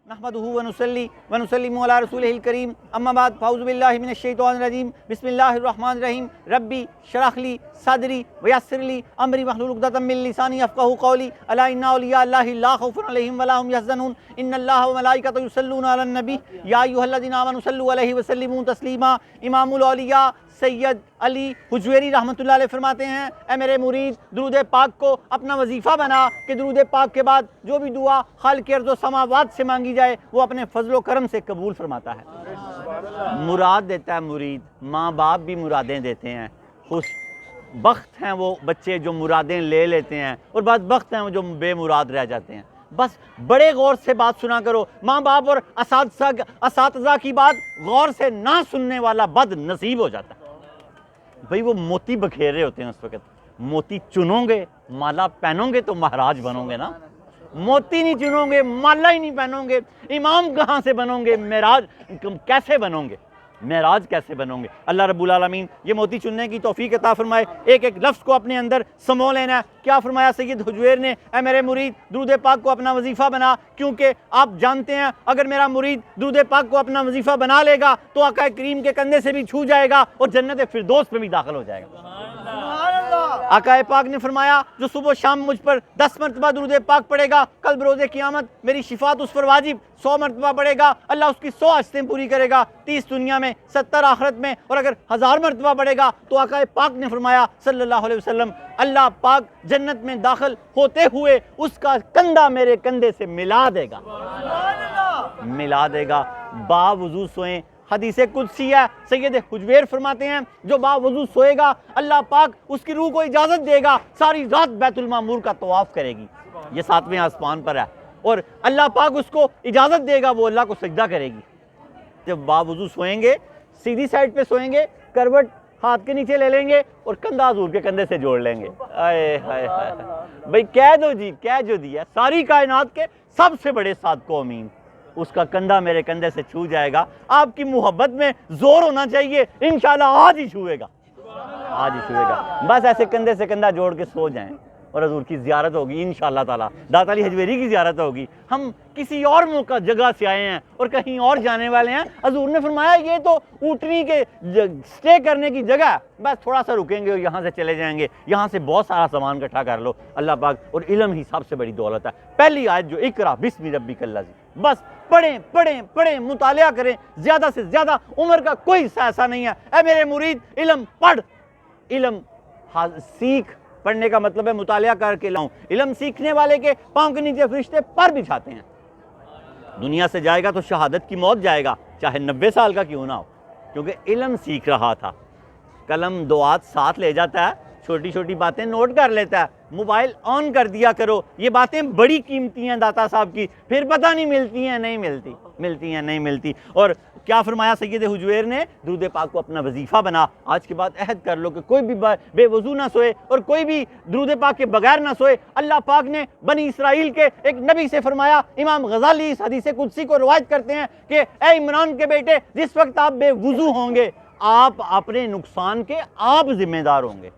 نحمدہ ونصلی ونسلم علی رسولہ الکریم اما بعد فاعوذ باللہ من الشیطان الرجیم بسم اللہ الرحمن الرحیم ربی شرح لی صدری ویسر لی امری واحلل عقدۃ من لسانی یفقہوا قولی الا ان اولیاء اللہ لا خوف علیہم ولا هم یحزنون ان اللہ وملائکتہ یصلون علی النبی یا ایھا الذین آمنوا صلوا علیہ وسلموا تسلیما۔ امام الاولیاء سید علی حجویری رحمۃ اللہ علیہ فرماتے ہیں، اے میرے مرید درود پاک کو اپنا وظیفہ بنا کہ درود پاک کے بعد جو بھی دعا خالق ارض و سماوات سے مانگی جائے وہ اپنے فضل و کرم سے قبول فرماتا ہے۔ مراد دیتا ہے مرید، ماں باپ بھی مرادیں دیتے ہیں، خوش بخت ہیں وہ بچے جو مرادیں لے لیتے ہیں، اور بدبخت ہیں وہ جو بے مراد رہ جاتے ہیں۔ بس بڑے غور سے بات سنا کرو، ماں باپ اور اساتذہ کی بات غور سے نہ سننے والا بد نصیب ہو جاتا ہے۔ بھئی وہ موتی بکھیر رہے ہوتے ہیں اس وقت، موتی چنو گے مالا پہنو گے تو مہاراج بنو گے نا، موتی نہیں چنو گے مالا ہی نہیں پہنو گے، امام کہاں سے بنو گے، معراج کیسے بنو گے، معراج کیسے بنو گے۔ اللہ رب العالمین یہ موتی چننے کی توفیق عطا فرمائے، ایک ایک لفظ کو اپنے اندر سمو لینا ہے۔ کیا فرمایا سید حجویر نے، اے میرے مرید درود پاک کو اپنا وظیفہ بنا، کیونکہ آپ جانتے ہیں اگر میرا مرید درود پاک کو اپنا وظیفہ بنا لے گا تو آقا کریم کے کندھے سے بھی چھو جائے گا اور جنت فردوس میں بھی داخل ہو جائے گا۔ آقا پاک نے فرمایا جو صبح و شام مجھ پر 10 مرتبہ درود پاک پڑھے گا، کل بروز قیامت میری شفاعت اس پر واجب، 100 مرتبہ پڑھے گا اللہ اس کی 100 حاجتیں پوری کرے گا، 30 دنیا میں 70 آخرت میں، اور اگر 1000 مرتبہ پڑھے گا تو آقا پاک نے فرمایا صلی اللہ علیہ وسلم اللہ پاک جنت میں داخل ہوتے ہوئے اس کا کندھا میرے کندھے سے ملا دے گا، ملا دے گا۔ با وضو سوئیں، حدیث قدسی ہے، سید حجویر فرماتے ہیں جو با وضو سوئے گا اللہ پاک اس کی روح کو اجازت دے گا ساری رات بیت المعمور کا طواف کرے گی، یہ 7ویں آسمان پر ہے، اور اللہ پاک اس کو اجازت دے گا وہ اللہ کو سجدہ کرے گی۔ جب با وضو سوئیں گے سیدھی سائڈ پہ سوئیں گے، کروٹ ہاتھ کے نیچے لے لیں گے اور کندھا حضور کے کندھے سے جوڑ لیں گے۔ آئے ہائے ہائے بھئی کہہ دو جی، کہہ جو دیا ساری کائنات کے سب سے بڑے صادق و امین، اس کا کندھا میرے کندھے سے چھو جائے گا۔ آپ کی محبت میں زور ہونا چاہیے، انشاءاللہ آج ہی چھوئے گا، آج ہی چھوئے گا۔ بس ایسے کندھے سے کندھا جوڑ کے سو جائیں اور حضور کی زیارت ہوگی انشاءاللہ تعالی، داتا علی حجویری کی زیارت ہوگی۔ ہم کسی اور موقع جگہ سے آئے ہیں اور کہیں اور جانے والے ہیں، حضور نے فرمایا یہ تو اونٹنی کے سٹے کرنے کی جگہ ہے، بس تھوڑا سا رکیں گے اور یہاں سے چلے جائیں گے، یہاں سے بہت سارا سامان اکٹھا کر لو۔ اللہ پاک اور علم ہی سب سے بڑی دولت ہے۔ پہلی آیت جو اقرا بسم ربک الذی، بس پڑھیں پڑھیں پڑھیں، مطالعہ کریں، زیادہ سے زیادہ، عمر کا کوئی ایسا نہیں ہے۔ اے میرے مرید علم پڑھ، علم سیکھ، پڑھنے کا مطلب ہے مطالعہ کر کے لاؤں، علم سیکھنے والے کے پاؤں کے نیچے فرشتے پر بچھاتے ہیں۔ دنیا سے جائے گا تو شہادت کی موت جائے گا، چاہے 90 سال کا کیوں نہ ہو، کیونکہ علم سیکھ رہا تھا۔ قلم دعات ساتھ لے جاتا ہے، چھوٹی چھوٹی باتیں نوٹ کر لیتا ہے، موبائل آن کر دیا کرو، یہ باتیں بڑی قیمتی ہیں داتا صاحب کی، پھر پتہ نہیں ملتی ہیں نہیں ملتی، ملتی ہیں نہیں ملتی۔ اور کیا فرمایا سید حجویر نے، درود پاک کو اپنا وظیفہ بنا، آج کے بعد عہد کر لو کہ کوئی بھی بے وضو نہ سوئے اور کوئی بھی درود پاک کے بغیر نہ سوئے۔ اللہ پاک نے بنی اسرائیل کے ایک نبی سے فرمایا، امام غزالی اس حدیث قدسی کو روایت کرتے ہیں کہ اے عمران کے بیٹے جس وقت آپ بے وضو ہوں گے آپ اپنے نقصان کے آپ ذمہ دار ہوں گے۔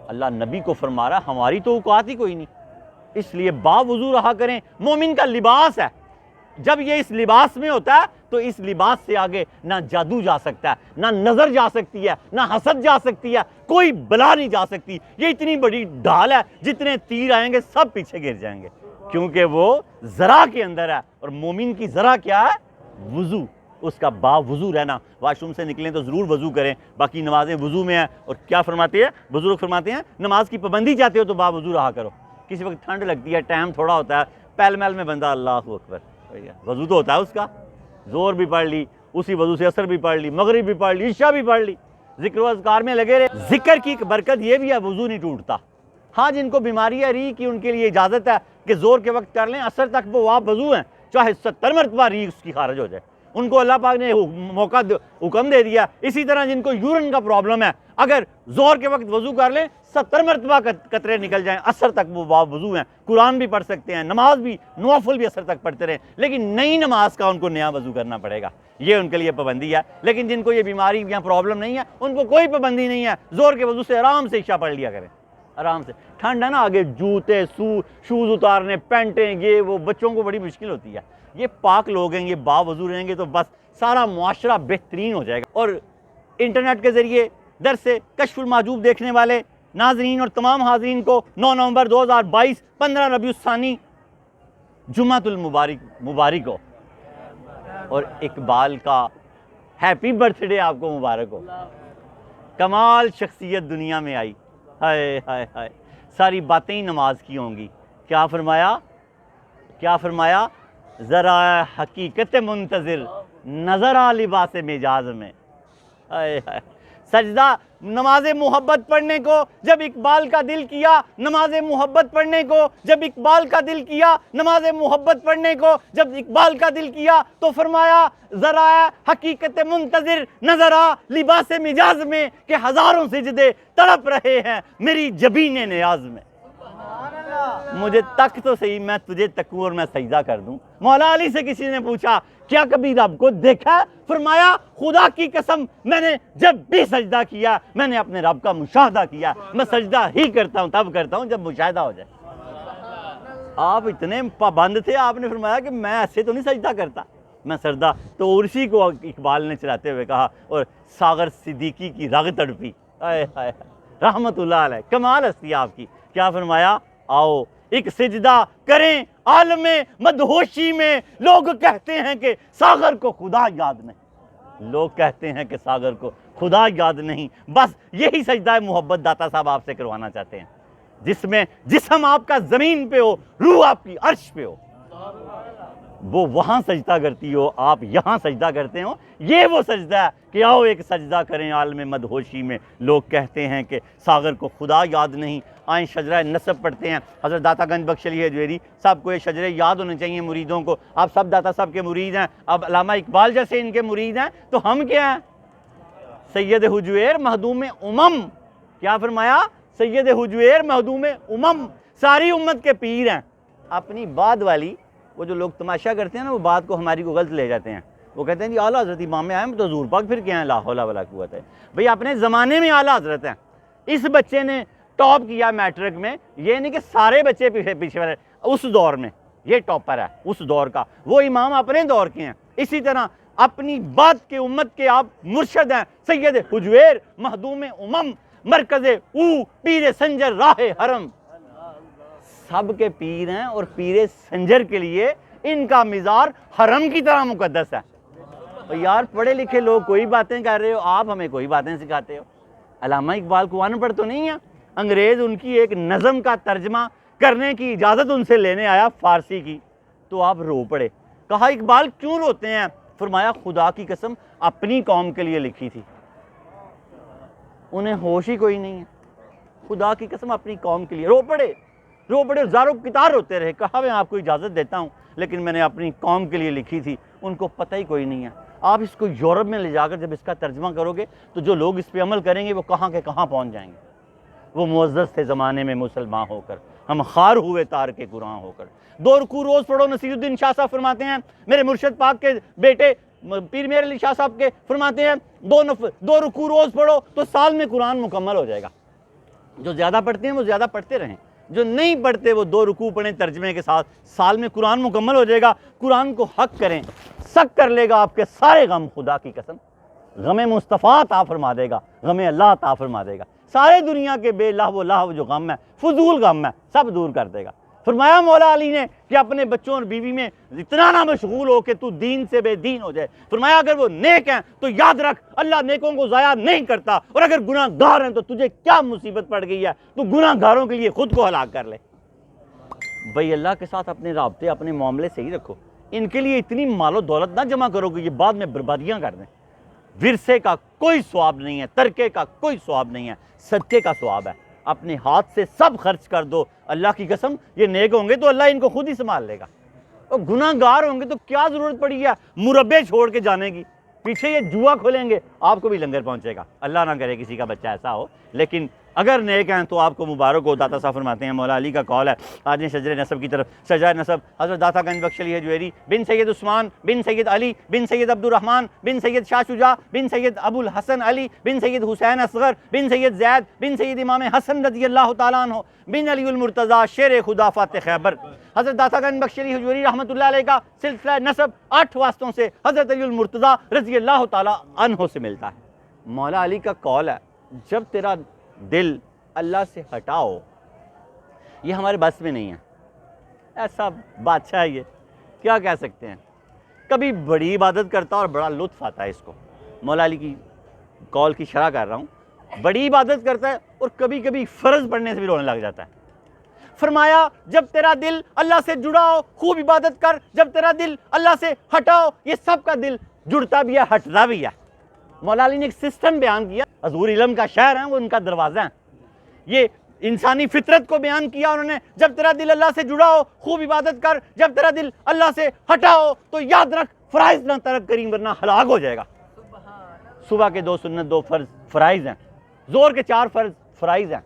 اللہ نبی کو فرما رہا، ہماری تو اوقات ہی کوئی نہیں، اس لیے با وضو رہا کریں۔ مومن کا لباس ہے، جب یہ اس لباس میں ہوتا ہے تو اس لباس سے آگے نہ جادو جا سکتا ہے، نہ نظر جا سکتی ہے، نہ حسد جا سکتی ہے، کوئی بلا نہیں جا سکتی۔ یہ اتنی بڑی ڈھال ہے، جتنے تیر آئیں گے سب پیچھے گر جائیں گے، کیونکہ وہ ذرا کے اندر ہے، اور مومن کی ذرا کیا ہے؟ وضو، اس کا با وضو رہنا۔ واش روم سے نکلیں تو ضرور وضو کریں، باقی نمازیں وضو میں ہیں۔ اور کیا فرماتے ہیں بزرگ، فرماتے ہیں نماز کی پابندی چاہتے ہو تو با وضو رہا کرو۔ کسی وقت ٹھنڈ لگتی ہے، ٹائم تھوڑا ہوتا ہے، پہل محل میں بندہ اللہ اکبر، وضو تو ہوتا ہے اس کا، زور بھی پڑھ لی، اسی وضو سے عصر بھی پڑھ لی، مغرب بھی پڑھ لی، عشاء بھی پڑھ لی، ذکر و اذکار میں لگے رہے۔ ذکر کی ایک برکت یہ بھی ہے وضو نہیں ٹوٹتا۔ ہاں جن کو بیماری ہے ری کی، ان کے لیے اجازت ہے کہ زور کے وقت کر لیں، عصر تک وہ آپ وضو ہیں، چاہے 70 مرتبہ ری اس کی خارج ہو جائے، ان کو اللہ پاک نے حکم دے دیا۔ اسی طرح جن کو یورین کا پرابلم ہے، اگر زور کے وقت وضو کر لیں 70 مرتبہ قطرے نکل جائیں، عصر تک وہ وضو ہیں، قرآن بھی پڑھ سکتے ہیں، نماز بھی نوافل بھی عصر تک پڑھتے رہیں، لیکن نئی نماز کا ان کو نیا وضو کرنا پڑے گا، یہ ان کے لیے پابندی ہے۔ لیکن جن کو یہ بیماری یا پرابلم نہیں ہے ان کو کوئی پابندی نہیں ہے، زور کے وضو سے آرام سے عشاء پڑھ لیا کریں، آرام سے۔ ٹھنڈ ہے نا، آگے جوتے شوز اتارنے، پینٹیں، یہ وہ بچوں کو بڑی مشکل ہوتی ہے، یہ پاک لوگ ہیں، یہ باوضو رہیں گے تو بس سارا معاشرہ بہترین ہو جائے گا۔ اور انٹرنیٹ کے ذریعے درس کشف المحجوب دیکھنے والے ناظرین اور تمام حاضرین کو 9 نومبر 2022 15 ربیع الثانی جمعۃ المبارک ہو، اور اقبال کا ہیپی برتھ ڈے آپ کو مبارک ہو۔ کمال شخصیت دنیا میں آئی، ہائے ہائے ہائے، ساری باتیں ہی نماز کی ہوں گی۔ کیا فرمایا ذرا حقیقت منتظر نظر آ لباس مجاز میں، ہائے ہائے۔ سجدہ نماز محبت پڑھنے کو جب اقبال کا دل کیا، نماز محبت پڑھنے کو جب اقبال کا دل کیا، نماز محبت پڑھنے کو جب اقبال کا دل کیا تو فرمایا ذرا حقیقت منتظر نظر آ لباس مجاز میں کہ ہزاروں سجدے تڑپ رہے ہیں میری جبین نیاز میں۔ مجھے تک تو صحیح، میں تجھے تکوں اور میں سجدہ کر دوں۔ مولا علی سے کسی نے پوچھا کیا کبھی رب کو دیکھا؟ فرمایا خدا کی قسم میں نے جب بھی سجدہ کیا میں نے اپنے رب کا مشاہدہ کیا، میں سجدہ ہی کرتا ہوں تب کرتا ہوں جب مشاہدہ ہو جائے۔ آپ اتنے پابند تھے، آپ نے فرمایا کہ میں ایسے تو نہیں سجدہ کرتا، میں سجدہ تو اسی کو اقبال نے چلاتے ہوئے کہا، اور ساغر صدیقی کی رگ تڑپی، ہائے ہائے رحمت اللہ علیہ، کمال ہستی آپ کی۔ کیا فرمایا آؤ ایک سجدہ کریں عالم مدہوشی میں، لوگ کہتے ہیں کہ ساغر کو خدا یاد نہیں، لوگ کہتے ہیں کہ ساغر کو خدا یاد نہیں۔ بس یہی سجدہ محبت داتا صاحب آپ سے کروانا چاہتے ہیں، جس میں جسم آپ کا زمین پہ ہو، روح آپ کی عرش پہ ہو، وہ وہاں سجدہ کرتی ہو، آپ یہاں سجدہ کرتے ہو۔ یہ وہ سجدہ ہے کہ آؤ ایک سجدہ کریں عالم مدہوشی میں، لوگ کہتے ہیں کہ ساغر کو خدا یاد نہیں۔ آئیں شجرہ نسب پڑھتے ہیں، حضرت داتا گنج بخش علی حجویری صاحب کو یہ شجرے یاد ہونے چاہیے مریدوں کو۔ آپ سب داتا صاحب کے مرید ہیں، اب علامہ اقبال جیسے ان کے مرید ہیں تو ہم کیا ہیں؟ سید حجویر مخدوم امم، کیا فرمایا؟ سید حجویر مخدوم امم، ساری امت کے پیر ہیں۔ اپنی بات والی وہ جو لوگ تماشا کرتے ہیں نا، وہ بات کو ہماری کو غلط لے جاتے ہیں، وہ کہتے ہیں جی اعلیٰ حضرت امام آئے تو حضور پاک پھر کیا ہیں، لا حول ولا قوت ہے۔ بھئی اپنے زمانے میں اعلیٰ حضرت ہیں، اس بچے نے ٹاپ کیا میٹرک میں، یہ نہیں کہ سارے بچے پیچھے والے، اس دور میں یہ ٹاپر ہے اس دور کا، وہ امام اپنے دور کے ہیں۔ اسی طرح اپنی بات کے امت کے آپ مرشد ہیں، سید حجویر مخدوم امم، مرکز او پیر سنجر راہ حرم، سب کے پیر ہیں، اور پیر سنجر کے لیے ان کا مزار حرم کی طرح مقدس ہے۔ اور یار پڑھے لکھے لوگ کوئی باتیں کر رہے ہو، آپ ہمیں کوئی باتیں سکھاتے ہو۔ علامہ اقبال کو ان پڑھ تو نہیں ہے، انگریز ان کی ایک نظم کا ترجمہ کرنے کی اجازت ان سے لینے آیا فارسی کی، تو آپ رو پڑے۔ کہا اقبال کیوں روتے ہیں؟ فرمایا خدا کی قسم اپنی قوم کے لیے لکھی تھی، انہیں ہوش ہی کوئی نہیں ہے، خدا کی قسم اپنی قوم کے لیے رو پڑے زاروں کتار روتے رہے۔ کہا میں آپ کو اجازت دیتا ہوں لیکن میں نے اپنی قوم کے لیے لکھی تھی، ان کو پتہ ہی کوئی نہیں ہے۔ آپ اس کو یورپ میں لے جا کر جب اس کا ترجمہ کرو گے تو جو لوگ اس پہ عمل کریں گے وہ کہاں کے کہاں پہنچ جائیں گے۔ وہ معزز تھے زمانے میں مسلمان ہو کر، ہم خار ہوئے تار کے قرآن ہو کر۔ 2 رکوع روز پڑھو، نصیر الدین شاہ صاحب فرماتے ہیں، میرے مرشد پاک کے بیٹے پیر میر علی شاہ صاحب کے فرماتے ہیں 2 رکوع روز پڑھو تو سال میں قرآن مکمل ہو جائے گا۔ جو زیادہ پڑھتے ہیں وہ زیادہ پڑھتے رہیں، جو نہیں پڑھتے وہ 2 رکوع پڑھیں ترجمے کے ساتھ، سال میں قرآن مکمل ہو جائے گا۔ قرآن کو حق کریں، سک کر لے گا آپ کے سارے غم، خدا کی قسم غم مصطفیٰ عطا فرما دے گا، غم اللہ عطا فرما دے گا۔ سارے دنیا کے بے لہو لہو جو غم ہے، فضول غم ہے، سب دور کر دے گا۔ فرمایا مولا علی نے کہ اپنے بچوں اور بیوی میں اتنا نہ مشغول ہو کہ تو دین سے بے دین ہو جائے۔ فرمایا اگر وہ نیک ہیں تو یاد رکھ اللہ نیکوں کو ضائع نہیں کرتا، اور اگر گناہ گار ہیں تو تجھے کیا مصیبت پڑ گئی ہے، تو گناہ گاروں کے لیے خود کو ہلاک کر لے۔ بھئی اللہ کے ساتھ اپنے رابطے اپنے معاملے صحیح رکھو، ان کے لیے اتنی مال و دولت نہ جمع کرو کہ یہ بعد میں بربادیاں کر دیں۔ ورثے کا کوئی ثواب نہیں ہے، ترکے کا کوئی ثواب نہیں ہے، صدقے کا ثواب ہے۔ اپنے ہاتھ سے سب خرچ کر دو، اللہ کی قسم یہ نیک ہوں گے تو اللہ ان کو خود ہی سنبھال لے گا، اور گناہ گار ہوں گے تو کیا ضرورت پڑی ہے مربے چھوڑ کے جانے کی، پیچھے یہ جوا کھولیں گے آپ کو بھی لنگر پہنچے گا۔ اللہ نہ کرے کسی کا بچہ ایسا ہو، لیکن اگر نیک ہیں تو آپ کو مبارک ہو۔ داتا صاحب فرماتے ہیں، مولا علی کا قول ہے، آج شجر نسب کی طرف۔ شجر نسب حضرت داتا گنج بخش علی حجویری بن سید عثمان بن سید علی بن سید عبد الرحمن بن سید شاہ شجاع بن سید ابو الحسن علی بن سید حسین اصغر بن سید زید بن سید امام حسن رضی اللہ تعالیٰ عنہ بن علی المرتضیٰ شیر خدا فاتح خیبر۔ حضرت داتا گنج بخش علی حجویری رحمۃ اللہ علیہ کا سلسلہ نسب 8 واسطوں سے حضرت علی المرتضیٰ رضی اللہ تعالیٰ عنہ سے ملتا ہے۔ مولا علی کا قول ہے، جب تیرا دل اللہ سے ہٹاؤ، یہ ہمارے بس میں نہیں ہے، ایسا بادشاہ ہے یہ، کیا کہہ سکتے ہیں، کبھی بڑی عبادت کرتا اور بڑا لطف آتا ہے اس کو۔ مولا علی کی قول کی شرح کر رہا ہوں، بڑی عبادت کرتا ہے اور کبھی کبھی فرض پڑھنے سے بھی رونے لگ جاتا ہے۔ فرمایا جب تیرا دل اللہ سے جڑا ہو خوب عبادت کر، جب تیرا دل اللہ سے ہٹاؤ، یہ سب کا دل جڑتا بھی ہے ہٹتا بھی ہے۔ مولا علی نے ایک سسٹم بیان کیا، حضور علم کا شہر ہیں، وہ ان کا دروازہ ہیں، یہ انسانی فطرت کو بیان کیا انہوں نے۔ جب تیرا دل اللہ سے جڑا ہو خوب عبادت کر، جب تیرا دل اللہ سے ہٹا ہو تو یاد رکھ فرائض نہ ترک کریں ورنہ ہلاک ہو جائے گا۔ صبح کے 2 سنت 2 فرض فرائض ہیں، زور کے 4 فرض فرائض ہیں،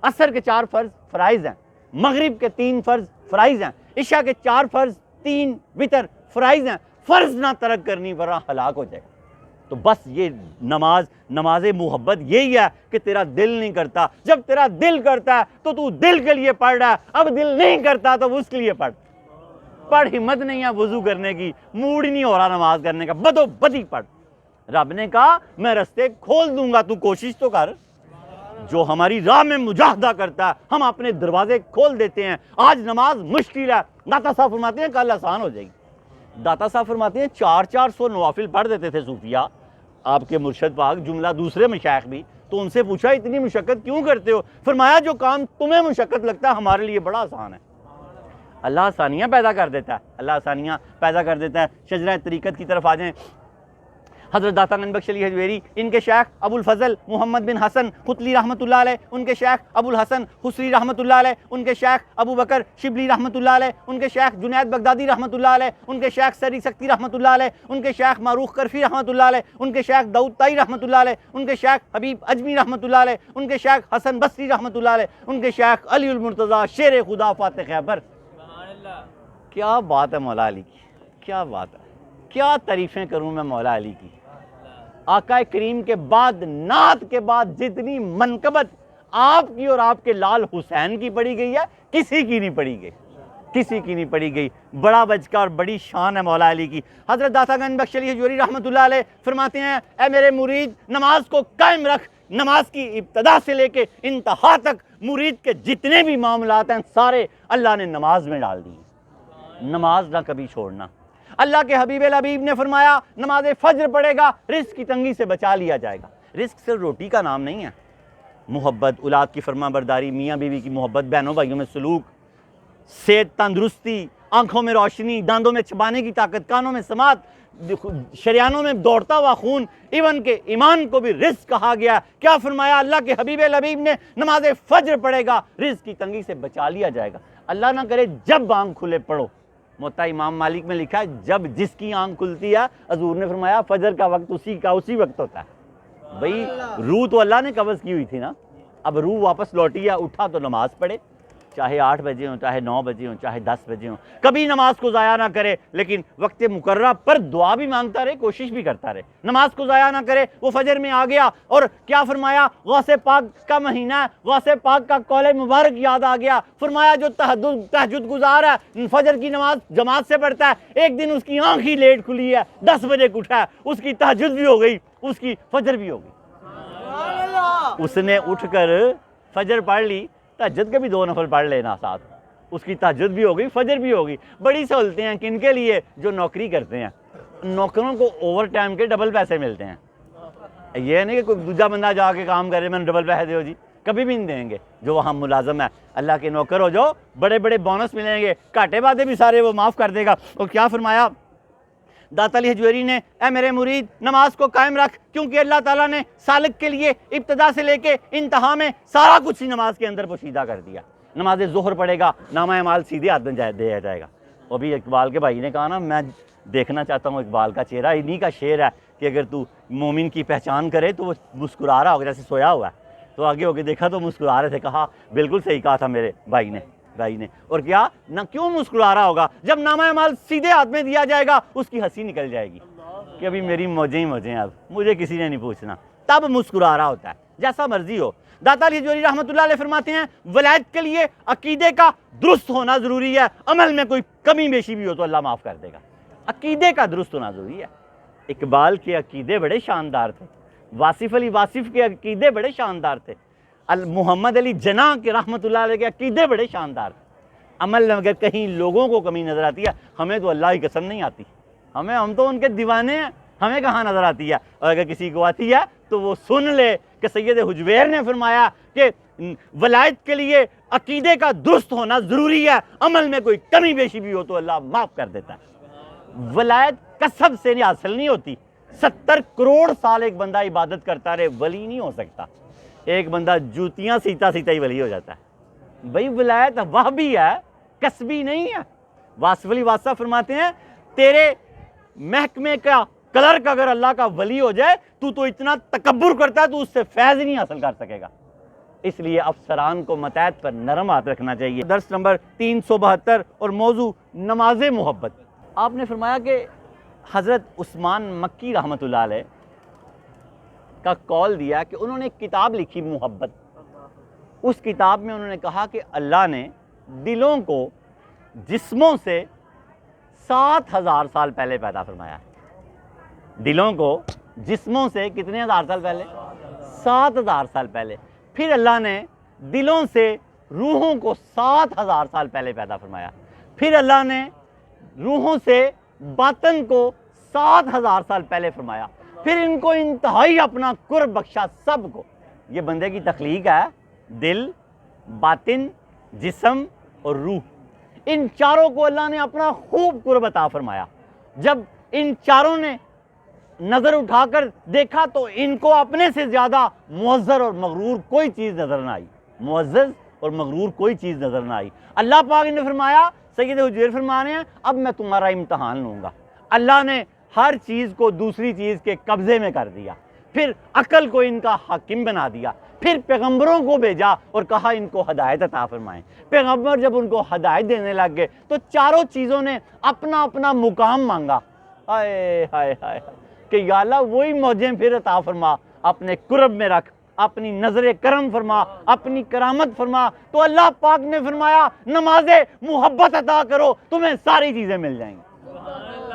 عصر کے 4 فرض فرائض ہیں، مغرب کے 3 فرض فرائض ہیں، عشاء کے 4 فرض 3 وتر فرائض ہیں، فرض نہ ترک کرنی ورنہ ہلاک ہو جائے گا۔ تو بس یہ نماز محبت یہی ہے کہ تیرا دل نہیں کرتا، جب تیرا دل کرتا ہے تو دل کے لیے پڑھ رہا ہے، اب دل نہیں کرتا تو اس کے لیے پڑھ، ہمت نہیں ہے وضو کرنے کی، موڈ ہی نہیں ہو رہا نماز کرنے کا، بدو بدی پڑھ۔ رب نے کہا میں رستے کھول دوں گا، تو کوشش تو کر۔ جو ہماری راہ میں مجاہدہ کرتا ہے ہم اپنے دروازے کھول دیتے ہیں۔ آج نماز مشکل ہے، داتا صاحب فرماتے ہیں کل آسان ہو جائے گی۔ داتا صاحب فرماتے ہیں 400 نوافل پڑھ دیتے تھے صوفیہ، آپ کے مرشد پاک، جملہ دوسرے مشائخ بھی، تو ان سے پوچھا اتنی مشقت کیوں کرتے ہو؟ فرمایا جو کام تمہیں مشقت لگتا ہے ہمارے لیے بڑا آسان ہے۔ اللہ آسانیاں پیدا کر دیتا ہے، اللہ آسانیاں پیدا کر دیتا ہے۔ شجرہ طریقت کی طرف آ جائیں۔ حضرت داتا گنج بخش علی حجویری، ان کے شیخ ابو الفضل محمد بن حسن ختلی رحمۃ اللہ علیہ، ان کے شیخ ابو الحسن حسری رحمۃ اللہ علیہ، ان کے شیخ ابو بکر شبلی رحمۃ اللہ علیہ، ان کے شیخ جنید بغدادی رحمۃ اللہ علیہ، ان کے شیخ سری سکتی رحمۃ اللہ علیہ، ان کے شیخ معروف کرفی رحمۃ اللہ علیہ، ان کے شیخ داؤد طائی رحمۃ اللہ علیہ، ان کے شیخ حبیب اجمی رحمۃ اللہ علیہ، ان کے شیخ حسن بصری رحمۃ اللہ علیہ، ان کے شیخ علی المرتضیٰ شیر خدا فاتح خیبر۔ کیا بات ہے مولا علی کی، کیا بات ہے، کیا تعریفیں کروں میں مولا علی کی۔ آقا کریم کے بعد، نعت کے بعد جتنی منقبت آپ کی اور آپ کے لال حسین کی پڑھی گئی ہے، کسی کی نہیں پڑھی گئی، کسی کی نہیں پڑھی گئی۔ بڑا بچ کا اور بڑی شان ہے مولا علی کی۔ حضرت داتا گنج بخش علی حجویری رحمۃ اللہ علیہ فرماتے ہیں، اے میرے مرید نماز کو قائم رکھ، نماز کی ابتدا سے لے کے انتہا تک مرید کے جتنے بھی معاملات ہیں سارے اللہ نے نماز میں ڈال دیے، نماز نہ کبھی چھوڑنا۔ اللہ کے حبیب الحبیب نے فرمایا نماز فجر پڑھے گا رزق کی تنگی سے بچا لیا جائے گا۔ رزق صرف روٹی کا نام نہیں ہے، محبت، اولاد کی فرما برداری، میاں بیوی کی محبت، بہنوں بھائیوں میں سلوک، صحت، تندرستی، آنکھوں میں روشنی، داندوں میں چبانے کی طاقت، کانوں میں سماعت، شریانوں میں دوڑتا ہوا خون، ایون کہ ایمان کو بھی رزق کہا گیا۔ کیا فرمایا اللہ کے حبیب الحبیب نے؟ نماز فجر پڑھے گا رزق کی تنگی سے بچا لیا جائے گا۔ اللہ نہ کرے جب آنکھ کھلے پڑھو، موطا امام مالک میں لکھا ہے جب جس کی آنکھ کھلتی ہے، حضور نے فرمایا فجر کا وقت اسی وقت ہوتا ہے۔ بھئی روح تو اللہ نے قبض کی ہوئی تھی نا، اب روح واپس لوٹی ہے، اٹھا تو نماز پڑھے، چاہے 8 بجے ہوں، چاہے 9 بجے ہوں، چاہے 10 بجے ہوں، کبھی نماز کو ضائع نہ کرے، لیکن وقت مقررہ پر دعا بھی مانگتا رہے، کوشش بھی کرتا رہے، نماز کو ضائع نہ کرے۔ وہ فجر میں آ گیا اور کیا فرمایا؟ غوث پاک کا مہینہ ہے، غوث پاک کا قول مبارک یاد آ گیا۔ فرمایا جو تہجد گزار ہے، فجر کی نماز جماعت سے پڑھتا ہے، ایک دن اس کی آنکھ ہی لیٹ کھلی ہے، 10 بجے اٹھا ہے، اس کی تہجد بھی ہو گئی، اس کی فجر بھی ہو گئی۔ اس نے اٹھ کر فجر پڑھ لی، تہجد کے بھی 2 نفل پڑھ لینا ساتھ، اس کی تہجد بھی ہو گئی، فجر بھی ہوگی۔ بڑی سہولتیں ہیں کن کے لیے؟ جو نوکری کرتے ہیں، نوکروں کو اوور ٹائم کے ڈبل پیسے ملتے ہیں۔ یہ نہیں کہ کوئی دوسرا بندہ جا کے کام کرے میں نے ڈبل پیسے دو جی، کبھی بھی نہیں دیں گے۔ جو وہاں ملازم ہے اللہ کے نوکر ہو جو، بڑے بڑے بونس ملیں گے، گھاٹے بادے بھی سارے وہ معاف کر دے گا۔ اور کیا فرمایا داتا علی حجویری نے؟ اے میرے مرید نماز کو قائم رکھ، کیونکہ اللہ تعالیٰ نے سالک کے لیے ابتدا سے لے کے انتہا میں سارا کچھ ہی نماز کے اندر پوشیدہ کر دیا۔ نماز ظہر پڑھے گا، نامہ اعمال سیدھے ہاتھ میں دیا جائے گا۔ وہ بھی اقبال کے بھائی نے کہا نا، میں دیکھنا چاہتا ہوں اقبال کا چہرہ، انہی کا شعر ہے کہ اگر تو مومن کی پہچان کرے تو وہ مسکرا رہا ہوگا جیسے سویا ہوا ہے، تو آگے ہو کے دیکھا تو مسکرا رہے تھے، کہا بالکل صحیح کہا تھا میرے بھائی نے۔ اور کیا نہ کیوں مسکرا رہا ہوگا؟ جب نامہ اعمال سیدھے ہاتھ میں دیا جائے گا اس کی ہنسی نکل جائے گی کہ ابھی میری موجیں ہی موجیں، اب مجھے کسی نے نہیں پوچھنا، تب مسکرا رہا ہوتا ہے، جیسا مرضی ہو۔ داتا علی حجویری رحمۃ اللہ علیہ فرماتے ہیں ولایت کے لیے عقیدے کا درست ہونا ضروری ہے، عمل میں کوئی کمی بیشی بھی ہو تو اللہ معاف کر دے گا۔ عقیدے کا درست ہونا ضروری ہے۔ اقبال کے عقیدے بڑے شاندار تھے، واصف علی واصف کے عقیدے بڑے شاندار تھے، محمد علی جناح کے رحمۃ اللہ علیہ کے عقیدے بڑے شاندار تھے۔ عمل میں اگر کہیں لوگوں کو کمی نظر آتی ہے، ہمیں تو اللہ کی قسم نہیں آتی، ہم تو ان کے دیوانے ہیں، ہمیں کہاں نظر آتی ہے؟ اور اگر کسی کو آتی ہے تو وہ سن لے کہ سید حجویر نے فرمایا کہ ولایت کے لیے عقیدے کا درست ہونا ضروری ہے، عمل میں کوئی کمی بیشی بھی ہو تو اللہ معاف کر دیتا ہے۔ ولایت کسب سے حاصل نہیں ہوتی، 70 کروڑ سال ایک بندہ عبادت کرتا رہے ولی نہیں ہو سکتا، ایک بندہ جوتیاں سیتا ہی ولی ہو جاتا ہے۔ بھئی ولایت وہ بھی ہے، کسبی نہیں ہے۔ واصف علی واصف فرماتے ہیں تیرے محکمے کا کلرک اگر اللہ کا ولی ہو جائے تو اتنا تکبر کرتا ہے تو اس سے فیض نہیں حاصل کر سکے گا۔ اس لیے افسران کو متحد پر نرم ہاتھ رکھنا چاہیے۔ درس نمبر 372 اور موضوع نماز محبت۔ آپ نے فرمایا کہ حضرت عثمان مکی رحمۃ اللہ علیہ کا قول دیا کہ انہوں نے ایک کتاب لکھی محبت، اس کتاب میں انہوں نے کہا کہ اللہ نے دلوں کو جسموں سے 7000 سال پہلے پیدا فرمایا، دلوں کو جسموں سے کتنے ہزار سال پہلے؟ 7000 سال پہلے۔ پھر اللہ نے دلوں سے روحوں کو 7000 سال پہلے پیدا فرمایا، پھر اللہ نے روحوں سے باطن کو 7000 سال پہلے فرمایا، پھر ان کو انتہائی اپنا قرب بخشا سب کو۔ یہ بندے کی تخلیق ہے، دل، باطن، جسم اور روح، ان چاروں کو اللہ نے اپنا خوب قرب عطا فرمایا۔ جب ان چاروں نے نظر اٹھا کر دیکھا تو ان کو اپنے سے زیادہ معزز اور مغرور کوئی چیز نظر نہ آئی، معزز اور مغرور کوئی چیز نظر نہ آئی۔ اللہ پاک نے فرمایا، سید حجویر فرما رہے ہیں اب میں تمہارا امتحان لوں گا۔ اللہ نے ہر چیز کو دوسری چیز کے قبضے میں کر دیا، پھر عقل کو ان کا حاکم بنا دیا، پھر پیغمبروں کو بھیجا اور کہا ان کو ہدایت عطا فرمائیں۔ پیغمبر جب ان کو ہدایت دینے لگ گئے تو چاروں چیزوں نے اپنا اپنا مقام مانگا۔ ہائے ہائے ہائے کہ یا اللہ وہی موجیں پھر عطا فرما، اپنے قرب میں رکھ، اپنی نظر کرم فرما، اپنی کرامت فرما۔ تو اللہ پاک نے فرمایا نماز محبت ادا کرو تمہیں ساری چیزیں مل جائیں گی،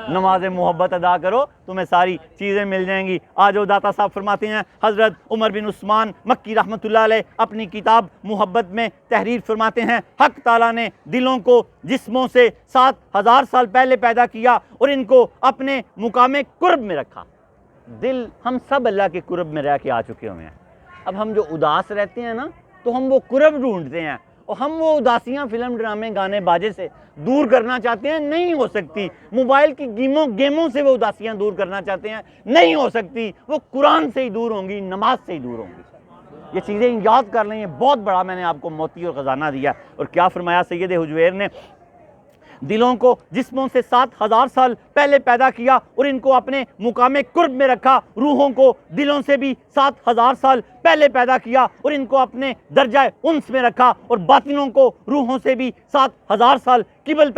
نماز محبت ادا کرو تمہیں ساری چیزیں مل جائیں گی۔ آج وہ داتا صاحب فرماتے ہیں حضرت عمر بن عثمان مکی رحمۃ اللہ علیہ اپنی کتاب محبت میں تحریر فرماتے ہیں حق تعالیٰ نے دلوں کو جسموں سے 7000 سال پہلے پیدا کیا اور ان کو اپنے مقام قرب میں رکھا۔ دل ہم سب اللہ کے قرب میں رہ کے آ چکے ہوئے ہیں، اب ہم جو اداس رہتے ہیں نا تو ہم وہ قرب ڈھونڈتے ہیں، اور ہم وہ اداسیاں فلم ڈرامے گانے باجے سے دور کرنا چاہتے ہیں، نہیں ہو سکتی۔ موبائل کی گیموں سے وہ اداسیاں دور کرنا چاہتے ہیں، نہیں ہو سکتی۔ وہ قرآن سے ہی دور ہوں گی، نماز سے ہی دور ہوں گی۔ یہ چیزیں یاد کر لیں، یہ بہت بڑا میں نے آپ کو موتی اور خزانہ دیا۔ اور کیا فرمایا سید حجویر نے؟ دلوں کو جسموں سے 7000 سال پہلے پیدا کیا اور ان کو اپنے مقام قرب میں رکھا، روحوں کو دلوں سے بھی 7000 سال پہلے پیدا کیا اور ان کو اپنے درجہ انس میں رکھا، اور باطنوں کو روحوں سے بھی 7000 سال قبل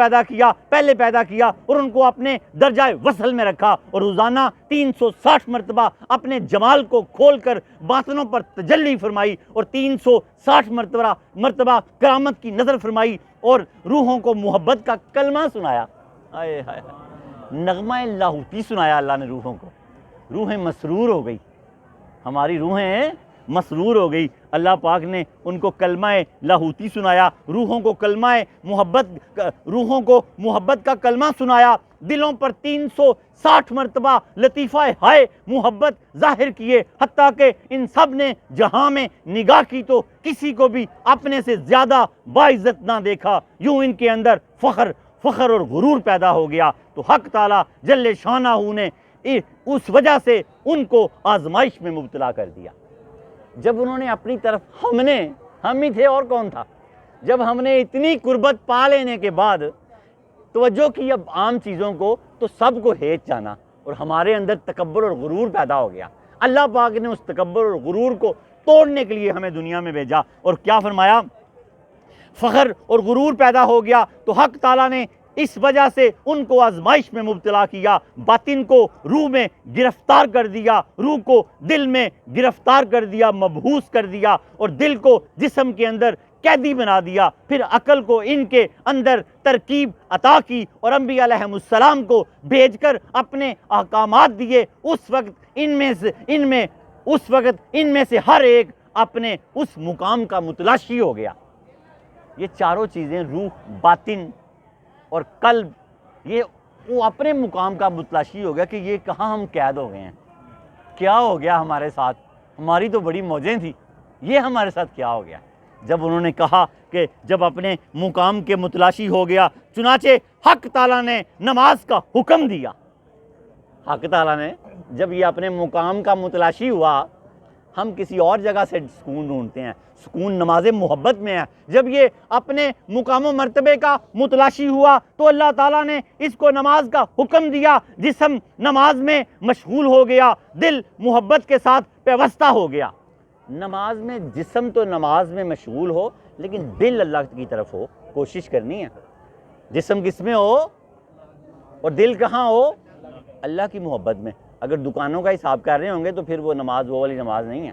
پہلے پیدا کیا اور ان کو اپنے درجہ وصل میں رکھا، اور روزانہ 360 مرتبہ اپنے جمال کو کھول کر باطنوں پر تجلی فرمائی، اور 360 مرتبہ کرامت کی نظر فرمائی، اور روحوں کو محبت کا کلمہ سنایا۔ آئے ہائے نغمہ لاہوتی سنایا اللہ نے روحوں کو، روحیں مسرور ہو گئی، ہماری روحیں مسرور ہو گئی۔ اللہ پاک نے ان کو کلمہ لاہوتی سنایا، روحوں کو محبت کا کلمہ سنایا، دلوں پر 360 مرتبہ لطیفہ ہائے محبت ظاہر کیے، حتیٰ کہ ان سب نے جہاں میں نگاہ کی تو کسی کو بھی اپنے سے زیادہ باعزت نہ دیکھا، یوں ان کے اندر فخر اور غرور پیدا ہو گیا۔ تو حق تعالیٰ جل شانہ نے اس وجہ سے ان کو آزمائش میں مبتلا کر دیا۔ جب انہوں نے اپنی طرف ہم ہی تھے اور کون تھا، جب ہم نے اتنی قربت پا لینے کے بعد توجہ کی اب عام چیزوں کو تو سب کو ہیچ جانا، اور ہمارے اندر تکبر اور غرور پیدا ہو گیا۔ اللہ پاک نے اس تکبر اور غرور کو توڑنے کے لیے ہمیں دنیا میں بھیجا۔ اور کیا فرمایا؟ فخر اور غرور پیدا ہو گیا تو حق تعالیٰ نے اس وجہ سے ان کو آزمائش میں مبتلا کیا، باطن کو روح میں گرفتار کر دیا، روح کو دل میں گرفتار کر دیا، مبہوس کر دیا، اور دل کو جسم کے اندر قیدی بنا دیا، پھر عقل کو ان کے اندر ترکیب عطا کی اور انبیاء علیہ السلام کو بھیج کر اپنے احکامات دیے۔ اس وقت ان میں سے ہر ایک اپنے اس مقام کا متلاشی ہو گیا۔ یہ چاروں چیزیں، روح، باطن اور قلب، یہ وہ اپنے مقام کا متلاشی ہو گیا کہ یہ کہاں ہم قید ہو گئے ہیں، کیا ہو گیا ہمارے ساتھ، ہماری تو بڑی موجیں تھی، یہ ہمارے ساتھ کیا ہو گیا۔ جب انہوں نے کہا کہ جب اپنے مقام کے متلاشی ہو گیا، چنانچہ حق تعالیٰ نے نماز کا حکم دیا۔ حق تعالیٰ نے جب یہ اپنے مقام کا متلاشی ہوا، ہم کسی اور جگہ سے سکون ڈھونڈتے ہیں، سکون نماز محبت میں ہے۔ جب یہ اپنے مقام و مرتبے کا متلاشی ہوا تو اللہ تعالیٰ نے اس کو نماز کا حکم دیا، جسم نماز میں مشغول ہو گیا، دل محبت کے ساتھ پیوستہ ہو گیا۔ نماز میں جسم تو نماز میں مشغول ہو، لیکن دل اللہ کی طرف ہو، کوشش کرنی ہے۔ جسم کس میں ہو اور دل کہاں ہو؟ اللہ کی محبت میں۔ اگر دکانوں کا حساب کر رہے ہوں گے تو پھر وہ نماز وہ والی نماز نہیں ہے،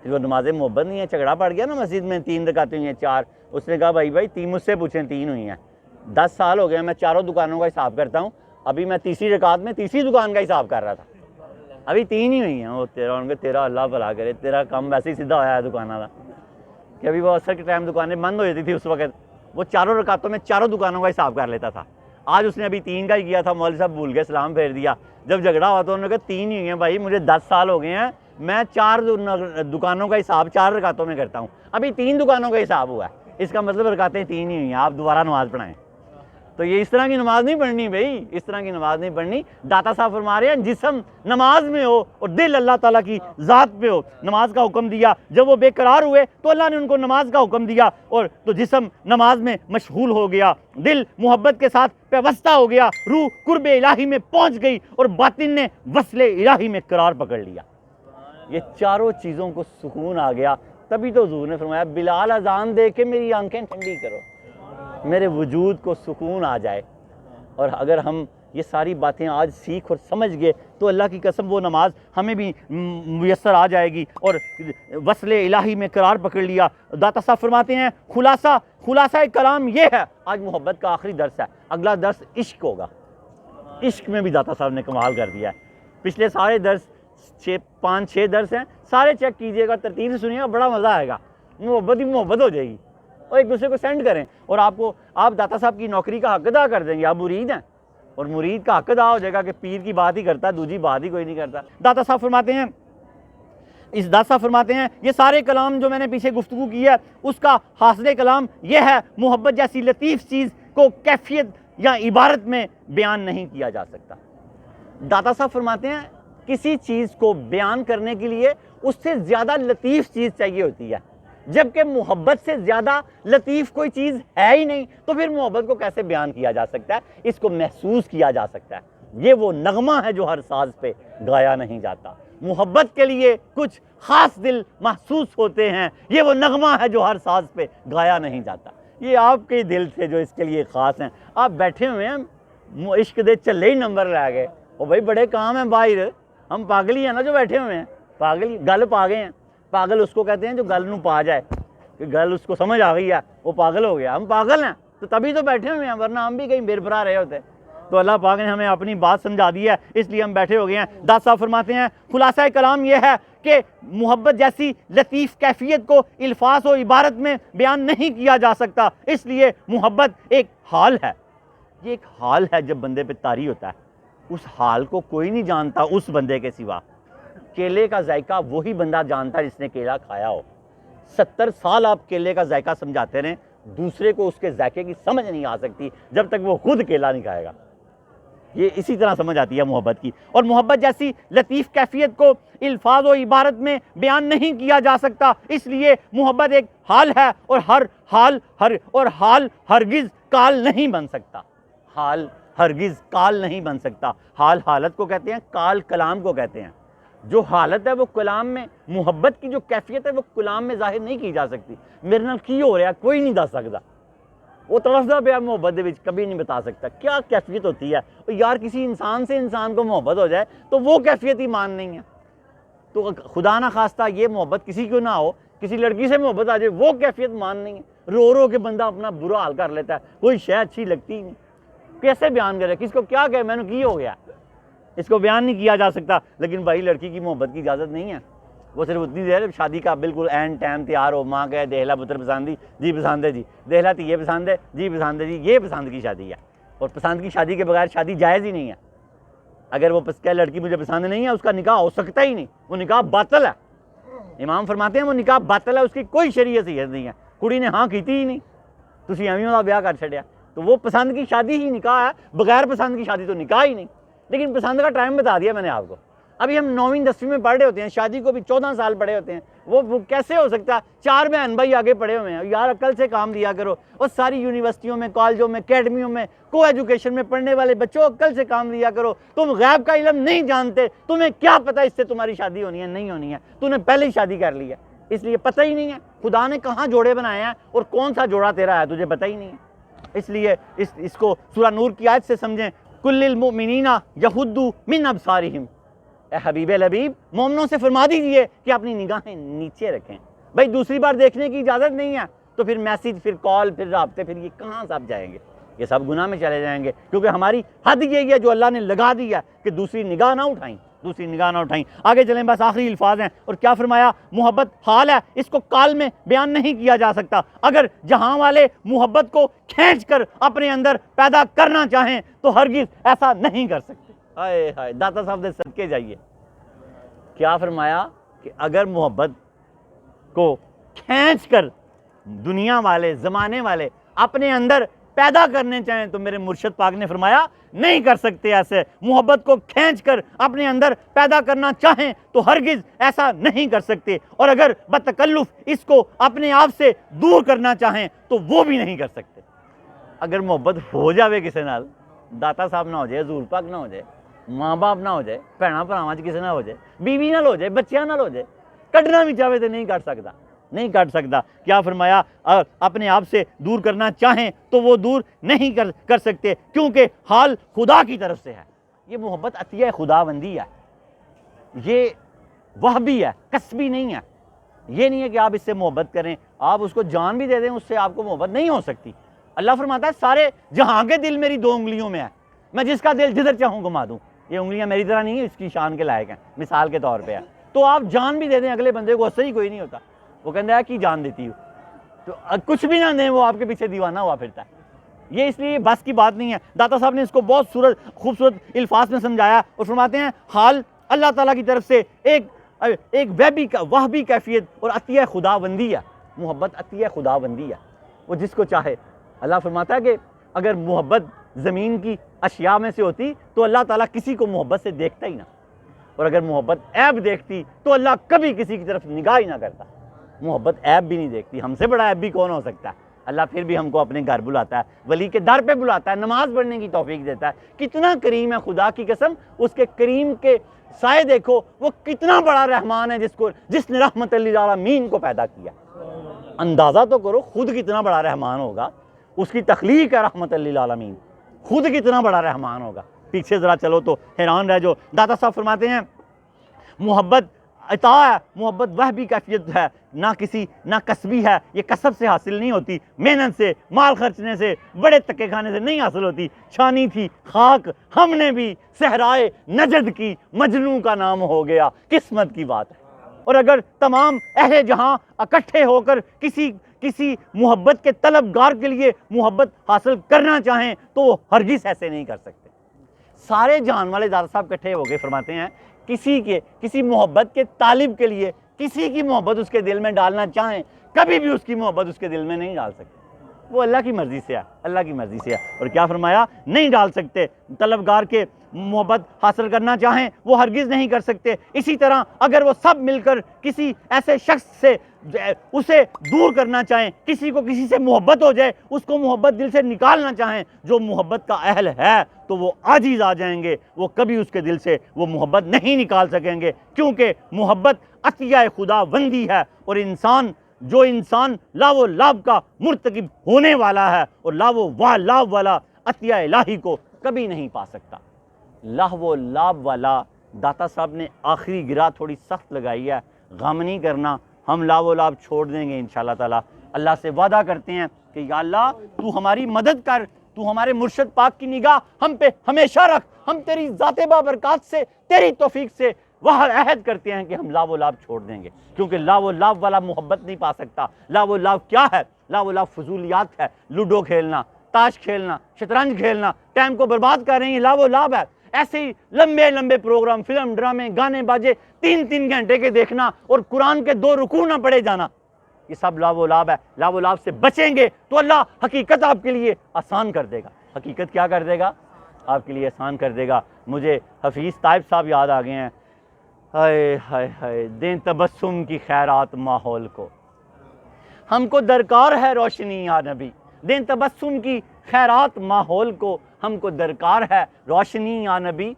پھر وہ نماز محبت نہیں ہے۔ جھگڑا پڑ گیا نا مسجد میں، 3 رکعتیں ہوئی ہیں، 4، اس نے کہا بھائی 3 مجھ سے پوچھیں، 3 ہوئی ہیں، 10 سال ہو گئے میں چاروں دکانوں کا حساب کرتا ہوں، ابھی میں تیسری رکعت میں تیسری دکان کا حساب کر رہا تھا، ابھی 3 ہی ہوئی ہیں۔ وہ تیرا اللہ بھلا کرے، تیرا کام ویسے ہی سیدھا ہوا ہے دکانوں کا، کہ ابھی وہ عصر کے ٹائم دکانیں بند ہو جاتی تھی، اس وقت وہ چاروں رکعتوں میں چاروں دکانوں کا حساب کر لیتا تھا۔ آج اس نے ابھی 3 کا ہی کیا تھا، مولوی صاحب بھول گئے، سلام پھیر دیا۔ جب جھگڑا ہوا تو انہوں نے کہا 3 ہی ہوئی ہیں بھائی، مجھے 10 سال ہو گئے ہیں، میں 4 دکانوں کا حساب 4 رکعتوں میں کرتا ہوں، ابھی 3 دکانوں کا حساب ہوا ہے، اس کا مطلب رکعتیں 3 ہی ہوئی ہیں، آپ دوبارہ نماز پڑھائیں۔ تو یہ اس طرح کی نماز نہیں پڑھنی بھائی، اس طرح کی نماز نہیں پڑھنی۔ داتا صاحب فرما رہے ہیں جسم نماز میں ہو اور دل اللہ تعالیٰ کی ذات پہ ہو۔ نماز کا حکم دیا، جب وہ بے قرار ہوئے تو اللہ نے ان کو نماز کا حکم دیا، اور تو جسم نماز میں مشغول ہو گیا، دل محبت کے ساتھ پیوستہ ہو گیا، روح قرب الہی میں پہنچ گئی، اور باطن نے وصل الہی میں قرار پکڑ لیا۔ یہ چاروں چیزوں کو سکون آ گیا۔ تبھی تو حضور نے فرمایا بلال اذان دے کے میری آنکھیں ٹھنڈی کرو، میرے وجود کو سکون آ جائے۔ اور اگر ہم یہ ساری باتیں آج سیکھ اور سمجھ گئے تو اللہ کی قسم وہ نماز ہمیں بھی میسر آ جائے گی، اور وصل الہی میں قرار پکڑ لیا۔ داتا صاحب فرماتے ہیں خلاصہ کلام یہ ہے، آج محبت کا آخری درس ہے، اگلا درس عشق ہوگا۔ عشق میں بھی داتا صاحب نے کمال کر دیا ہے۔ پچھلے سارے درس 5-6 درس ہیں، سارے چیک کیجئے گا، ترتیب سے سنیے گا، بڑا مزہ آئے گا، محبت ہی محبت ہو جائے گی، اور ایک دوسرے کو سینڈ کریں، اور آپ داتا صاحب کی نوکری کا حق ادا کر دیں گے۔ آپ مرید ہیں اور مرید کا حق ادا ہو جائے گا کہ پیر کی بات ہی کرتا ہے، دوسری بات ہی کوئی نہیں کرتا۔ داتا صاحب فرماتے ہیں یہ سارے کلام جو میں نے پیچھے گفتگو کی ہے، اس کا حاصل کلام یہ ہے، محبت جیسی لطیف چیز کو کیفیت یا عبارت میں بیان نہیں کیا جا سکتا۔ داتا صاحب فرماتے ہیں کسی چیز کو بیان کرنے کے لیے اس سے زیادہ لطیف چیز چاہیے ہوتی ہے، جبکہ محبت سے زیادہ لطیف کوئی چیز ہے ہی نہیں، تو پھر محبت کو کیسے بیان کیا جا سکتا ہے، اس کو محسوس کیا جا سکتا ہے۔ یہ وہ نغمہ ہے جو ہر ساز پہ گایا نہیں جاتا۔ محبت کے لیے کچھ خاص دل محسوس ہوتے ہیں، یہ وہ نغمہ ہے جو ہر ساز پہ گایا نہیں جاتا۔ یہ آپ کے دل تھے جو اس کے لیے خاص ہیں۔ آپ بیٹھے ہوئے ہیں، عشق دے چلے ہی نمبر رہ گئے، اور بھائی بڑے کام ہیں باہر، ہم پاگل ہی ہیں نا جو بیٹھے ہوئے ہیں، پاگل گل پا گئے ہیں۔ پاگل اس کو کہتے ہیں جو گل نو پا جائے، کہ گل اس کو سمجھ آ گئی ہے، وہ پاگل ہو گیا۔ ہم پاگل ہیں تو تبھی تو بیٹھے ہوئے ہیں، ورنہ ہم بھی کہیں بیر برا رہے ہوتے۔ تو اللہ پاک نے ہمیں اپنی بات سمجھا دی ہے، اس لیے ہم بیٹھے ہو گئے ہیں۔ داتا صاحب فرماتے ہیں خلاصہ کلام یہ ہے کہ محبت جیسی لطیف کیفیت کو الفاظ و عبارت میں بیان نہیں کیا جا سکتا، اس لیے محبت ایک حال ہے۔ یہ ایک حال ہے جب بندے پہ طاری ہوتا ہے، اس حال کو کوئی نہیں جانتا اس بندے کے سوا۔ کیلے کا ذائقہ وہی بندہ جانتا ہے جس نے کیلا کھایا ہو۔ 70 سال آپ کیلے کا ذائقہ سمجھاتے رہیں، دوسرے کو اس کے ذائقے کی سمجھ نہیں آ سکتی جب تک وہ خود کیلا نہیں کھائے گا۔ یہ اسی طرح سمجھ آتی ہے محبت کی۔ اور محبت جیسی لطیف کیفیت کو الفاظ و عبارت میں بیان نہیں کیا جا سکتا، اس لیے محبت ایک حال ہے، اور حال ہرگز کال نہیں بن سکتا۔ حال ہرگز کال نہیں بن سکتا۔ حال حالت کو کہتے ہیں، کال کلام کو کہتے ہیں۔ جو حالت ہے وہ کلام میں، محبت کی جو کیفیت ہے وہ کلام میں ظاہر نہیں کی جا سکتی. میرے نال کی ہو رہا کوئی نہیں دس سکتا، وہ ترسدا پیا محبت دے وچ کبھی نہیں بتا سکتا کیا کیفیت ہوتی ہے. اور یار کسی انسان سے انسان کو محبت ہو جائے تو وہ کیفیت ایمان نہیں ہے. تو خدا نہ خواستہ یہ محبت کسی کو نہ ہو، کسی لڑکی سے محبت آ جائے، وہ کیفیت مان نہیں ہے. رو رو کے بندہ اپنا برا حال کر لیتا ہے، کوئی شے اچھی لگتی ہی نہیں. کیسے بیان کرے، کس کو کیا کہے میں نے کی ہو گیا، اس کو بیان نہیں کیا جا سکتا. لیکن بھائی لڑکی کی محبت کی اجازت نہیں ہے. وہ صرف اتنی دیر شادی کا بالکل این ٹائم تیار ہو، ماں کہے دیکھ لا پتر پسند جی پسند ہے جی، دیکھ لا یہ پسند ہے جی پسند ہے جی. یہ پسند کی شادی ہے، اور پسند کی شادی کے بغیر شادی جائز ہی نہیں ہے. اگر وہ کہ لڑکی مجھے پسند نہیں ہے اس کا نکاح ہو سکتا ہی نہیں، وہ نکاح باطل ہے. امام فرماتے ہیں وہ نکاح باطل ہے، اس کی کوئی شرعی حیثیت نہیں ہے. کڑی نے ہاں کیتی ہی نہیں، تسی ایویں دا بیاہ کر چھڑیا. تو وہ پسند کی شادی ہی نکاح ہے، بغیر پسند کی شادی تو نکاح ہی نہیں. لیکن پسند کا ٹائم بتا دیا میں نے آپ کو. ابھی ہم 9ویں 10ویں میں پڑھ رہے ہوتے ہیں، شادی کو بھی 14 سال پڑھے ہوتے ہیں. وہ کیسے ہو سکتا ہے؟ 4 بہن بھائی آگے پڑھے ہوئے ہیں. یار عقل سے کام لیا کرو. اور ساری یونیورسٹیوں میں، کالجوں میں، اکیڈمیوں میں، کو ایجوکیشن میں پڑھنے والے بچوں عقل سے کام لیا کرو. تم غیب کا علم نہیں جانتے، تمہیں کیا پتہ اس سے تمہاری شادی ہونی ہے نہیں ہونی ہے. تم نے پہلے ہی شادی کر لی ہے، اس لیے پتہ ہی نہیں ہے خدا نے کہاں جوڑے بنائے ہیں اور کون سا جوڑا تیرا ہے تجھے پتہ ہی نہیں ہے. اس لیے اس کو سورہ نور کی آیت سے سمجھیں. کل المؤمنین یغضوا من ابصارہم، اے حبیب الحبیب مومنوں سے فرما دیجئے کہ اپنی نگاہیں نیچے رکھیں. بھائی دوسری بار دیکھنے کی اجازت نہیں ہے تو پھر میسیج، پھر کال، پھر رابطے، پھر یہ کہاں سب جائیں گے؟ یہ سب گناہ میں چلے جائیں گے. کیونکہ ہماری حد یہی ہے جو اللہ نے لگا دی ہے کہ دوسری نگاہ نہ اٹھائیں، دوسری نگاہ نہ اٹھائیں. آگے چلیں، بس آخری الفاظ ہیں. اور کیا فرمایا؟ محبت حال ہے، اس کو کال میں بیان نہیں کیا جا سکتا. اگر جہاں والے محبت کو کھینچ کر اپنے اندر پیدا کرنا چاہیں تو ہرگز ایسا نہیں کر سکتے. ہائے ہائے، داتا صاحب دے صدقے جائیے. کیا فرمایا کہ اگر محبت کو کھینچ کر دنیا والے، زمانے والے اپنے اندر پیدا کرنے چاہیں تو میرے مرشد پاک نے فرمایا نہیں کر سکتے ایسے. محبت کو کھینچ کر اپنے اندر پیدا کرنا چاہیں تو ہرگز ایسا نہیں کر سکتے. اور اگر بتکلف اس کو اپنے آپ سے دور کرنا چاہیں تو وہ بھی نہیں کر سکتے. اگر محبت ہو جاوے کسی نال، داتا صاحب نہ ہو جائے، حضور پاک نہ ہو جائے، ماں باپ نہ ہو جائے، بھیڑاں بھراواں چ کسی نہ ہو جائے، بیوی نال ہو جائے، بچیاں نال ہو جائے، کڈنا بھی چاہے تو نہیں کٹ سکتا، نہیں کٹ سکتا. کیا فرمایا؟ اپنے آپ سے دور کرنا چاہیں تو وہ دور نہیں کر سکتے، کیونکہ حال خدا کی طرف سے ہے. یہ محبت عطیہ خدا بندی ہے، یہ وہبی ہے، کسبی نہیں ہے. یہ نہیں ہے کہ آپ اس سے محبت کریں، آپ اس کو جان بھی دے دیں، اس سے آپ کو محبت نہیں ہو سکتی. اللہ فرماتا ہے سارے جہاں کے دل میری 2 انگلیوں میں ہے، میں جس کا دل جدھر چاہوں گھما دوں. یہ انگلیاں میری طرح نہیں ہیں، اس کی شان کے لائق ہیں، مثال کے طور پہ ہے. تو آپ جان بھی دے دیں اگلے بندے کو، اس سے ہی کوئی نہیں ہوتا. وہ کہتا ہے کہ جان دیتی ہوں، تو کچھ بھی نہ دیں وہ آپ کے پیچھے دیوانہ ہوا پھرتا ہے. یہ اس لیے بس کی بات نہیں ہے. داتا صاحب نے اس کو بہت خوبصورت الفاظ میں سمجھایا اور فرماتے ہیں حال اللہ تعالیٰ کی طرف سے ایک وہبی کیفیت اور عطیہ خدا بندی ہے. محبت عطیہ خدا بندی ہے، وہ جس کو چاہے. اللہ فرماتا ہے کہ اگر محبت زمین کی اشیاء میں سے ہوتی تو اللہ تعالیٰ کسی کو محبت سے دیکھتا ہی نہ، اور اگر محبت عیب دیکھتی تو اللہ کبھی کسی کی طرف نگاہ ہی نہ کرتا. محبت عیب بھی نہیں دیکھتی، ہم سے بڑا عیب بھی کون ہو سکتا ہے. اللہ پھر بھی ہم کو اپنے گھر بلاتا ہے، ولی کے در پہ بلاتا ہے، نماز پڑھنے کی توفیق دیتا ہے. کتنا کریم ہے خدا کی قسم. اس کے کریم کے سائے دیکھو، وہ کتنا بڑا رحمان ہے جس نے رحمت للعالمین کو پیدا کیا. اندازہ تو کرو خود کتنا بڑا رحمان ہوگا. اس کی تخلیق ہے رحمت للعالمین، خود کتنا بڑا رحمان ہوگا. پیچھے ذرا چلو تو حیران رہ جو. داتا صاحب فرماتے ہیں محبت عطا ہے، محبت وہ بھی کیفیت ہے، نہ کسبی ہے. یہ کسب سے حاصل نہیں ہوتی، محنت سے، مال خرچنے سے، بڑے تکے کھانے سے نہیں حاصل ہوتی. چھانی تھی خاک ہم نے بھی صحرائے نجد کی، مجنوں کا نام ہو گیا، قسمت کی بات ہے. اور اگر تمام اہل جہاں اکٹھے ہو کر کسی محبت کے طلبگار کے لیے محبت حاصل کرنا چاہیں تو وہ ہرگز ایسے نہیں کر سکتے. سارے جہان والے دادا صاحب اکٹھے ہو کے فرماتے ہیں کسی محبت کے طالب کے لیے کسی کی محبت اس کے دل میں ڈالنا چاہیں، کبھی بھی اس کی محبت اس کے دل میں نہیں ڈال سکتے. وہ اللہ کی مرضی سے ہے، اللہ کی مرضی سے ہے. اور کیا فرمایا؟ نہیں ڈال سکتے. طلبگار کے محبت حاصل کرنا چاہیں وہ ہرگز نہیں کر سکتے. اسی طرح اگر وہ سب مل کر کسی ایسے شخص سے اسے دور کرنا چاہیں، کسی کو کسی سے محبت ہو جائے اس کو محبت دل سے نکالنا چاہیں، جو محبت کا اہل ہے تو وہ عاجز آ جائیں گے، وہ کبھی اس کے دل سے وہ محبت نہیں نکال سکیں گے، کیونکہ محبت عطیہ خدا بندی ہے، اور جو انسان لا و لاب کا مرتکب ہونے والا ہے اور لا و لاب والا عطیہ الہی کو کبھی نہیں پا سکتا۔ لا و لاب والا داتا صاحب نے آخری گرا تھوڑی سخت لگائی ہے، غم نہیں کرنا، ہم لا و لاب چھوڑ دیں گے انشاءاللہ تعالیٰ۔ اللہ سے وعدہ کرتے ہیں کہ یا اللہ تو ہماری مدد کر، تو ہمارے مرشد پاک کی نگاہ ہم پہ ہمیشہ رکھ، ہم تیری ذات بابرکات سے، تیری توفیق سے وہ عہد کرتے ہیں کہ ہم لا و لاب چھوڑ دیں گے، کیونکہ لا و لاب والا محبت نہیں پا سکتا۔ لا و لاب کیا ہے؟ لا و لاب فضولیات ہے، لوڈو کھیلنا، تاش کھیلنا، شطرنج کھیلنا، ٹائم کو برباد کر رہے ہیں، لا و لاب ہے۔ ایسے ہی لمبے لمبے پروگرام، فلم، ڈرامے، گانے باجے 3 گھنٹے کے دیکھنا اور قرآن کے 2 رکوع نہ پڑھے جانا، یہ سب لا و لاب ہے۔ لا و لاب سے بچیں گے تو اللہ حقیقت آپ کے لیے آسان کر دے گا۔ حقیقت کیا کر دے گا؟ آپ کے لیے آسان کر دے گا۔ مجھے حفیظ طائب صاحب یاد آ گئے ہیں، ہائے ہائے ہائے، دیں تبسم کی خیرات ماحول کو، ہم کو درکار ہے روشنی یا نبی، دیں تبسم کی خیرات ماحول کو، ہم کو درکار ہے روشنی یا نبی،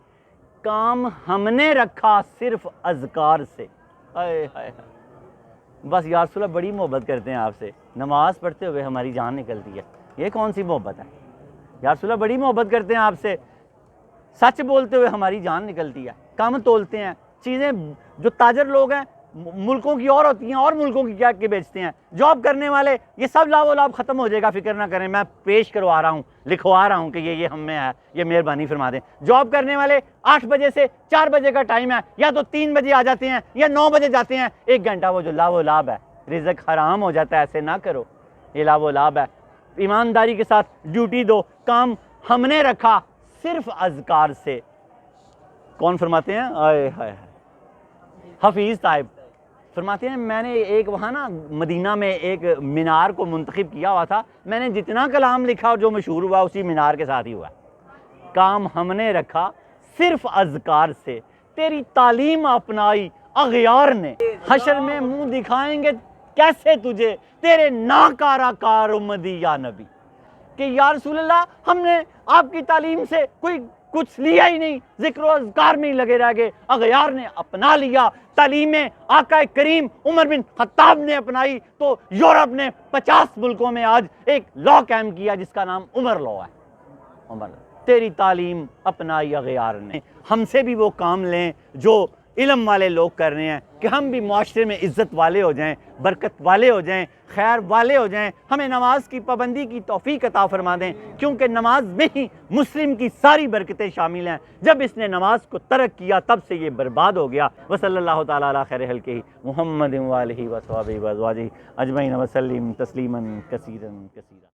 کام ہم نے رکھا صرف اذکار سے۔ ہائے ہائے ہائے، بس یا رسول اللہ بڑی محبت کرتے ہیں آپ سے، نماز پڑھتے ہوئے ہماری جان نکلتی ہے، یہ کون سی محبت ہے؟ یا رسول اللہ بڑی محبت کرتے ہیں آپ سے، سچ بولتے ہوئے ہماری جان نکلتی ہے، کم تولتے ہیں چیزیں، جو تاجر لوگ ہیں ملکوں کی اور ہوتی ہیں اور ملکوں کی کیا کے بیچتے ہیں، جاب کرنے والے، یہ سب لا و لاب ختم ہو جائے گا، فکر نہ کریں، میں پیش کروا رہا ہوں، لکھوا رہا ہوں کہ یہ ہم میں ہے، یہ مہربانی فرما دیں۔ جاب کرنے والے 8 بجے سے 4 بجے کا ٹائم ہے، یا تو 3 بجے آ جاتے ہیں یا 9 بجے جاتے ہیں، 1 گھنٹہ وہ جو لا و لاب ہے، رزق حرام ہو جاتا ہے، ایسے نہ کرو، یہ لا و لاب ہے۔ ایمانداری کے ساتھ ڈیوٹی دو، کام ہم نے رکھا صرف اذکار سے۔ کون فرماتے ہیں؟ آئے ہائے، حفیظ طائب فرماتے ہیں میں نے ایک وہاں نا مدینہ میں ایک مینار کو منتخب کیا ہوا تھا، میں نے جتنا کلام لکھا اور جو مشہور ہوا اسی مینار کے ساتھ ہی ہوا، کام ہم نے رکھا صرف اذکار سے، تیری تعلیم اپنائی اغیار نے، حشر میں منہ دکھائیں گے کیسے تجھے تیرے ناکارہ کارآمدی یا نبی، کہ یا رسول اللہ ہم نے آپ کی تعلیم سے کوئی کچھ لیا ہی نہیں، ذکر و اذکار میں ہی لگے رہ گئے، اغیار نے اپنا لیا، تعلیمیں آقا کریم عمر بن خطاب نے اپنائی تو یورپ نے 50 ملکوں میں آج ایک لا قائم کیا جس کا نام عمر لا ہے۔ عمر لا، تیری تعلیم اپنائی اغیار نے، ہم سے بھی وہ کام لیں جو علم والے لوگ کر رہے ہیں، کہ ہم بھی معاشرے میں عزت والے ہو جائیں، برکت والے ہو جائیں، خیر والے ہو جائیں، ہمیں نماز کی پابندی کی توفیق عطا فرما دیں، کیونکہ نماز میں ہی مسلم کی ساری برکتیں شامل ہیں، جب اس نے نماز کو ترک کیا تب سے یہ برباد ہو گیا۔ وصلی اللہ تعالیٰ علی خیر خلقہ محمد وآلہ وصحبہ وازواجہ اجمعین وسلم تسلیما کثیرا کثیرا۔